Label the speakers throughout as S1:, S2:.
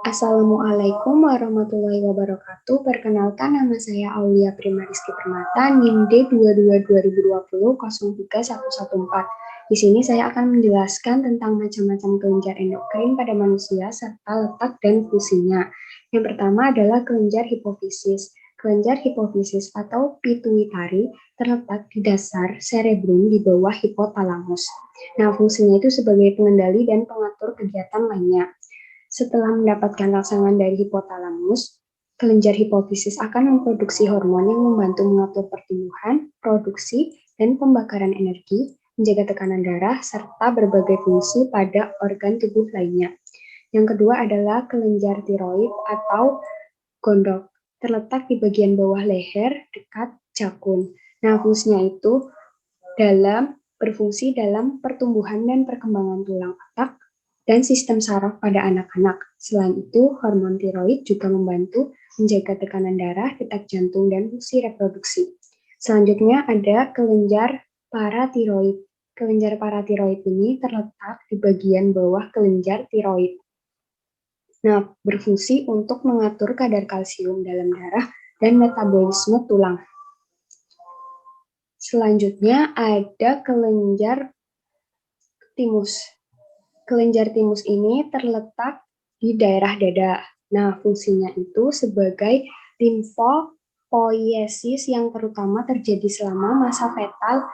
S1: Assalamualaikum warahmatullahi wabarakatuh. Perkenalkan, nama saya Aulia Primariski Permata, NIM D22 2020 031114. Di sini saya akan menjelaskan tentang macam-macam kelenjar endokrin pada manusia serta letak dan fungsinya. Yang pertama adalah kelenjar hipofisis. Kelenjar hipofisis atau pituitari terletak di dasar cerebrum di bawah hipotalamus. Nah, fungsinya itu sebagai pengendali dan pengatur kegiatan lainnya. Setelah mendapatkan rangsangan dari hipotalamus, kelenjar hipofisis akan memproduksi hormon yang membantu mengatur pertumbuhan, produksi, dan pembakaran energi, menjaga tekanan darah, serta berbagai fungsi pada organ tubuh lainnya. Yang kedua adalah kelenjar tiroid atau gondok, terletak di bagian bawah leher dekat jakun. Nah, fungsinya itu berfungsi dalam pertumbuhan dan perkembangan tulang otak dan sistem saraf pada anak-anak. Selain itu, hormon tiroid juga membantu menjaga tekanan darah, detak jantung, dan fungsi reproduksi. Selanjutnya ada kelenjar paratiroid. Kelenjar paratiroid ini terletak di bagian bawah kelenjar tiroid. Nah, berfungsi untuk mengatur kadar kalsium dalam darah dan metabolisme tulang. Selanjutnya ada kelenjar timus. Kelenjar timus ini terletak di daerah dada. Nah, fungsinya itu sebagai limfopoiesis yang terutama terjadi selama masa fetal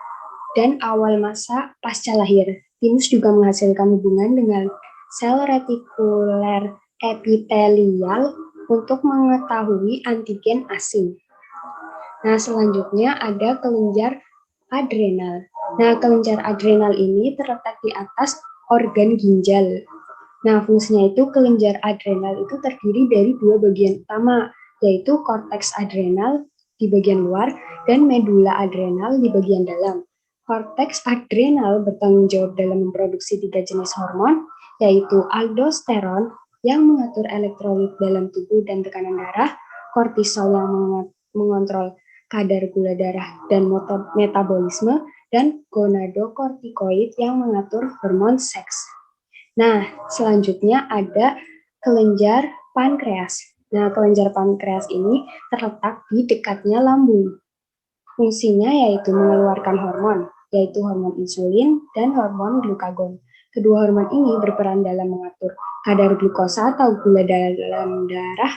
S1: dan awal masa pasca lahir. Timus juga menghasilkan hubungan dengan sel retikuler epitelial untuk mengetahui antigen asing. Nah, selanjutnya ada kelenjar adrenal. Nah, kelenjar adrenal ini terletak di atas organ ginjal. Nah, fungsinya itu kelenjar adrenal itu terdiri dari dua bagian utama, yaitu korteks adrenal di bagian luar dan medula adrenal di bagian dalam. Korteks adrenal bertanggung jawab dalam memproduksi 3 jenis hormon, yaitu aldosteron yang mengatur elektrolit dalam tubuh dan tekanan darah, kortisol yang mengontrol kadar gula darah dan metabolisme, dan gonadokortikoid yang mengatur hormon seks. Nah, selanjutnya ada kelenjar pankreas. Nah, kelenjar pankreas ini terletak di dekatnya lambung. Fungsinya yaitu mengeluarkan hormon, yaitu hormon insulin dan hormon glukagon. Kedua hormon ini berperan dalam mengatur kadar glukosa atau gula dalam darah.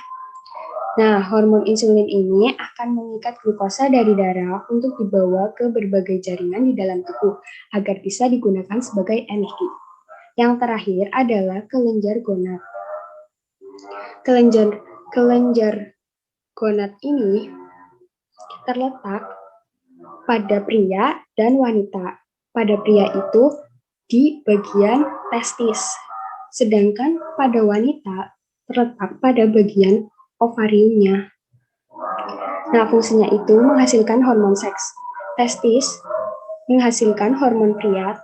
S1: Nah, hormon insulin ini akan mengikat glukosa dari darah untuk dibawa ke berbagai jaringan di dalam tubuh agar bisa digunakan sebagai energi. Yang terakhir adalah kelenjar gonad. Kelenjar gonad ini terletak pada pria dan wanita. Pada pria itu di bagian testis, sedangkan pada wanita terletak pada bagian ovariumnya. Nah, fungsinya itu menghasilkan hormon seks. Testis menghasilkan hormon pria,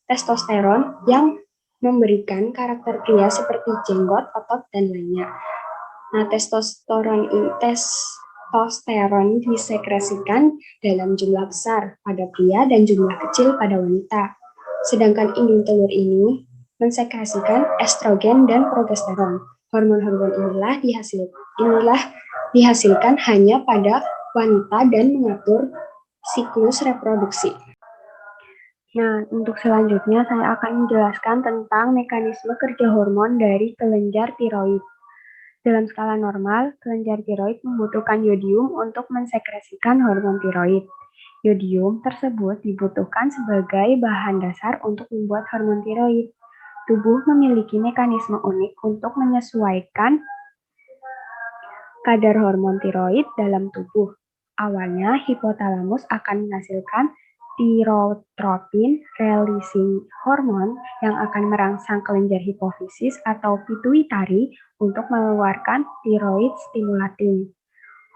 S1: testosteron yang memberikan karakter pria seperti jenggot, otot, dan lainnya. Nah, testosteron disekresikan dalam jumlah besar pada pria dan jumlah kecil pada wanita. Sedangkan indung telur ini mensekresikan estrogen dan progesteron. Hormon-hormon inilah dihasilkan hanya pada wanita dan mengatur siklus reproduksi. Nah, untuk selanjutnya saya akan menjelaskan tentang mekanisme kerja hormon dari kelenjar tiroid. Dalam skala normal, kelenjar tiroid membutuhkan yodium untuk mensekresikan hormon tiroid. Yodium tersebut dibutuhkan sebagai bahan dasar untuk membuat hormon tiroid. Tubuh memiliki mekanisme unik untuk menyesuaikan kadar hormon tiroid dalam tubuh. Awalnya, hipotalamus akan menghasilkan tirotropin releasing hormon yang akan merangsang kelenjar hipofisis atau pituitari untuk mengeluarkan tiroid stimulating.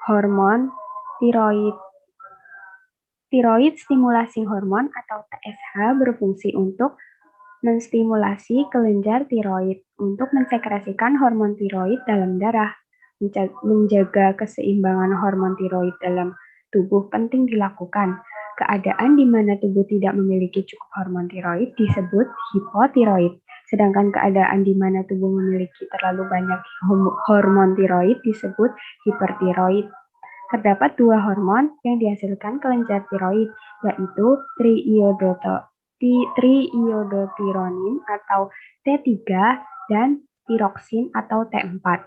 S1: Hormon tiroid stimulating hormon atau TSH berfungsi untuk menstimulasi kelenjar tiroid untuk mensekresikan hormon tiroid dalam darah. Menjaga keseimbangan hormon tiroid dalam tubuh penting dilakukan. Keadaan di mana tubuh tidak memiliki cukup hormon tiroid disebut hipotiroid, Sedangkan keadaan di mana tubuh memiliki terlalu banyak hormon tiroid disebut hipertiroid. Terdapat dua hormon yang dihasilkan kelenjar tiroid, yaitu triiodothyronin atau T3 dan tiroksin atau T4.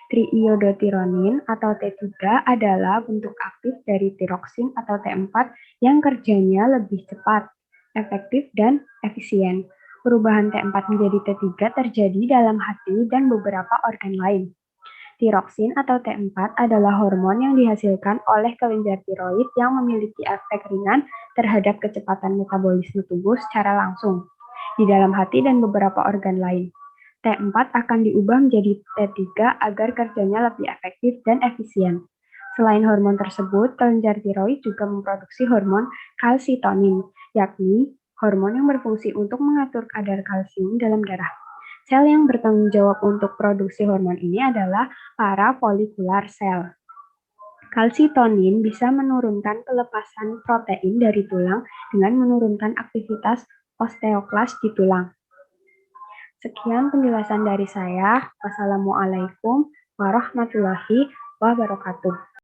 S1: Triiodothyronin atau T3 adalah bentuk aktif dari tiroksin atau T4 yang kerjanya lebih cepat, efektif, dan efisien. Perubahan T4 menjadi T3 terjadi dalam hati dan beberapa organ lain. Tiroksin atau T4 adalah hormon yang dihasilkan oleh kelenjar tiroid yang memiliki efek ringan terhadap kecepatan metabolisme tubuh secara langsung di dalam hati dan beberapa organ lain. T4 akan diubah menjadi T3 agar kerjanya lebih efektif dan efisien. Selain hormon tersebut, kelenjar tiroid juga memproduksi hormon kalsitonin, yakni hormon yang berfungsi untuk mengatur kadar kalsium dalam darah. Sel yang bertanggung jawab untuk produksi hormon ini adalah para folikular sel. Kalsitonin bisa menurunkan pelepasan protein dari tulang dengan menurunkan aktivitas osteoklas di tulang. Sekian penjelasan dari saya. Wassalamualaikum warahmatullahi wabarakatuh.